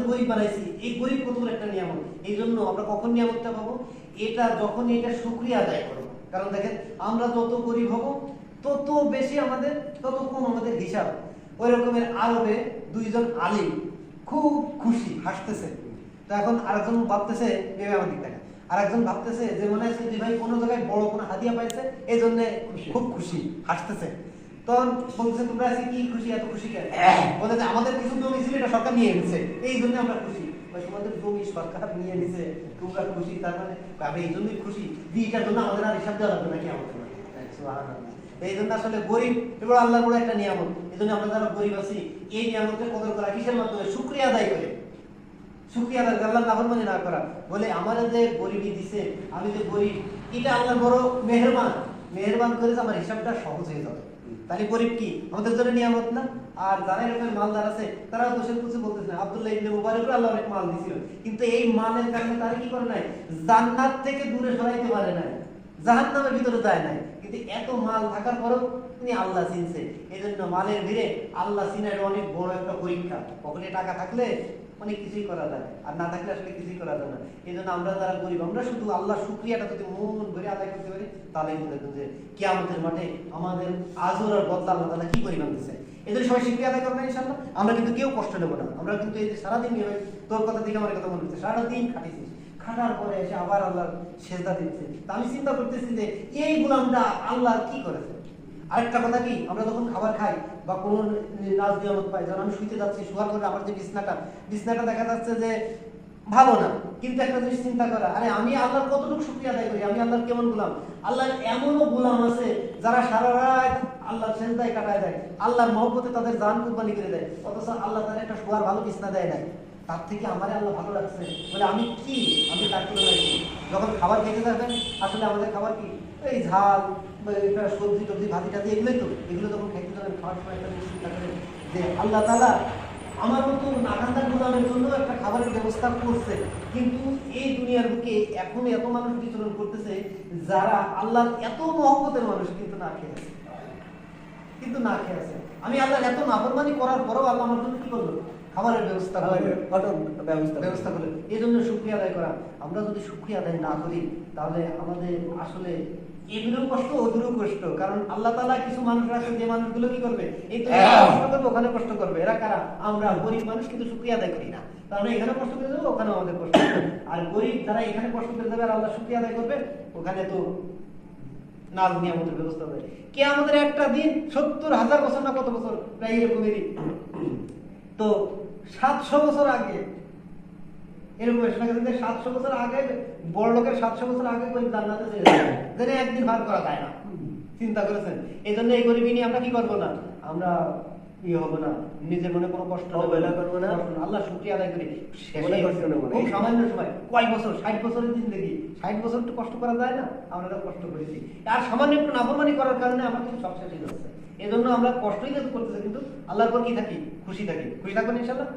গরিব বানাইছি, এই গরিব কত বড় একটা নিয়ামত। এই জন্য আমরা কখন নিয়ামতটা পাবো? এটা যখন এটা শুকরিয়া আদায় করবো। কারণ দেখেন, আমরা যত গরিব হব তত বেশি আমাদের, তত কম আমাদের হিসাব। ওই রকমের আরবে দুইজন আলিম খুব খুশি, হাসতেছে। তো এখন আরেকজন ভাবতেছে, ভেবে আমার দিক থেকে, আরেকজন ভাবতেছে যে মনে হচ্ছে যে ভাই কোনো জায়গায় বড় কোনো হাদিয়া পাইছে, এই জন্য খুব খুশি, হাসতেছে। তখন বলতেছে, তোমরা আজকে কি খুশি, এত খুশি কেন? বলে যে আমাদের কিছু জমি ছিল, এটা সরকার নিয়ে নিছে, এই জন্য আমরা খুশি। তোমাদের জমি সরকার নিয়ে নিছে, তোমরা খুশি, তার মানে আমরা এই জন্যই খুশি, এটার জন্য আমাদের আর হিসাব দেওয়া লাগবে নাকি আমাদের? এই জন্য আসলে গরিব এবার আল্লাহর বড় একটা নিয়ামত। এই জন্য আমরা যারা গরিব আছি, এই নিয়ামতের কদর করা কিসের মাধ্যমে? শুকরিয়া আদায় করে। শুকরিয়া আদায়, আল্লাহর নাফরমানি না করা। বলে আমার যে গরিবই দিছে, আমি যে গরিব, এটা আল্লাহর বড় মেহেরবান, মেহেরবান করেছে, আমার হিসাবটা সহজ হয়ে যাবে। তাহলে গরিব কি আমাদের জন্য নিয়ামত না? আর যারা এরকম মালদার আছে, তারাও দোষের কিছু বলতেছে না। আব্দুল্লাহ ইবনে মুবারককে আল্লাহ অনেক মাল দিছিল, কিন্তু এই মালের কারণে তারা কি করে নাই? জান্নাত থেকে দূরে সরাইতে পারে নাই, জাহান্নামের ভিতরে যায় নাই। কিন্তু এত মাল থাকার পরেও তিনি আল্লাহ চিনছে। এই জন্য মালের ভিড়ে আল্লাহ চিনার অনেক বড় একটা পরীক্ষা। কখনো টাকা থাকলে অনেক কিছুই করা যায়, আর না থাকলে আসলে কিছুই করা যায় না। এই জন্য আমরা যারা গরিব, আমরা শুধু আল্লাহ শুকরিয়াটা যদি মন ভরে আদায় করতে পারি, তাহলে দেখবেন যে কিয়ামতের মাঠে আমাদের আজর আর বদলা আল্লাহ তাআলা কি পরিমাণ দিচ্ছে। এই জন্য সবাই শুকরিয়া আদায় করবেন ইনশাআল্লাহ। আমরা কিন্তু কেউ কষ্ট নেব না। আমরা কিন্তু এই যে সারাদিন, তোর কথা থেকে আমার কথা মনে হচ্ছে, সারাদিন খাটিছিস, খাটার পরে এসে আবার আল্লাহর সেজদা দিচ্ছে। তা আমি চিন্তা করতেছি যে এই গোলামটা আল্লাহ কি করেছে। আরেকটা কথা কি, আমরা যখন খাবার খাই বা কোনো নাজ নিয়ামত পাই, যখন আমি শুইতে যাচ্ছি, শোয়ার পরে আমার যে বিছনাটা দেখা যাচ্ছে যে ভালো না, কিন্তু একটা জিনিস চিন্তা করা, আরে আমি আল্লাহর কতটুকু শুকরিয়া আদায় করি, আমি আল্লাহর কেমন গোলাম। আল্লাহর এমনও গোলাম আছে যারা সারা রাত আল্লাহর সেজদায় কাটায় দেয়, আল্লাহর মহব্বতে তাদের জান কুরবানি করে দেয়, অথচ আল্লাহ তাদের একটা শোয়ার ভালো বিছনা দেয় নাই। তার থেকে আমার আল্লাহ ভালো লাগছে বলে আমি কি, আমি তার তুলনায় কি? যখন খাবার খেতে যাবেন, আসলে আমাদের খাবার কি, এই ঝাল, সবজি টবজি, ভাজি টাজি, এগুলোই তো। এগুলো যখন খাইতে যাবেন, খাওয়ার সময় একটা জিনিস চিন্তা করেন যে আল্লাহ তাআলা আমার মতো নাগান্দার গোলামের জন্য একটা খাবারের ব্যবস্থা করছে। কিন্তু এই দুনিয়ার বুকে এখন এত মানুষ বিচরণ করতেছে যারা আল্লাহর এত মহব্বতের মানুষ, কিন্তু না খেয়ে আছে, আমি আল্লাহর এত নাফরমানি করার পরেও আল্লাহ আমার জন্য কি করলো? খাবারের ব্যবস্থা করলেন। এই জন্য শুকরিয়া আদায় করা। আমরা যদি শুকরিয়া আদায় না করি, তাহলে আমাদের আসলে এগুলো কষ্ট, ওগুলো কষ্ট। কারণ আল্লাহ তাআলা কিছু মানুষ আছে, যে মানুষগুলো কি করবে, এই তো কষ্ট করবে, ওখানে কষ্ট করবে। এরা কারা? আমরা গরিব মানুষ, কিন্তু শুকরিয়া আদায় করি না। তাহলে এখানে কষ্ট করে যাবে, ওখানে আমাদের কষ্ট করবে। আর গরিব যারা এখানে কষ্ট করে যাবে আর আল্লাহ শুকরিয়া আদায় করবে, ওখানে তো নাজ নিয়ামতের ব্যবস্থা হবে। কিয়ামতের একটা দিন ৭০,০০০ বছর না কত বছর, প্রায় এরকমেরই। তো ৭০০ বছর আগে এরকম শোনা গেছে যে ৭০০ বছর আগে বড় লোকের ৭০০ বছর আগে গরিব জান্নাতে চলে যাবে, যেটা একদিন ভাগ করা যায় না। চিন্তা করেছেন? এই জন্য এই গরিবী নিয়ে আমরা কি করবো না, আমরা হবো না, নিজের মনে কোনো কষ্ট করবো না, আল্লাহ শুকরিয়া আদায় করি। খুব সামান্য সময়, কয় বছর, ৬০ বছরের জিন্দেগি, ৬০ বছর একটু কষ্ট করা যায় না? আমরা কষ্ট করেছি, আর সামান্য একটু নাফরমানি করার কারণে আমার কিন্তু সব শেষ হয়ে যাচ্ছে। এই জন্য আমরা কষ্টই যেহেতু করতেছি, কিন্তু আল্লাহর পর কি থাকি, খুশি থাকি। খুশি থাকবেন ইনশাআল্লাহ।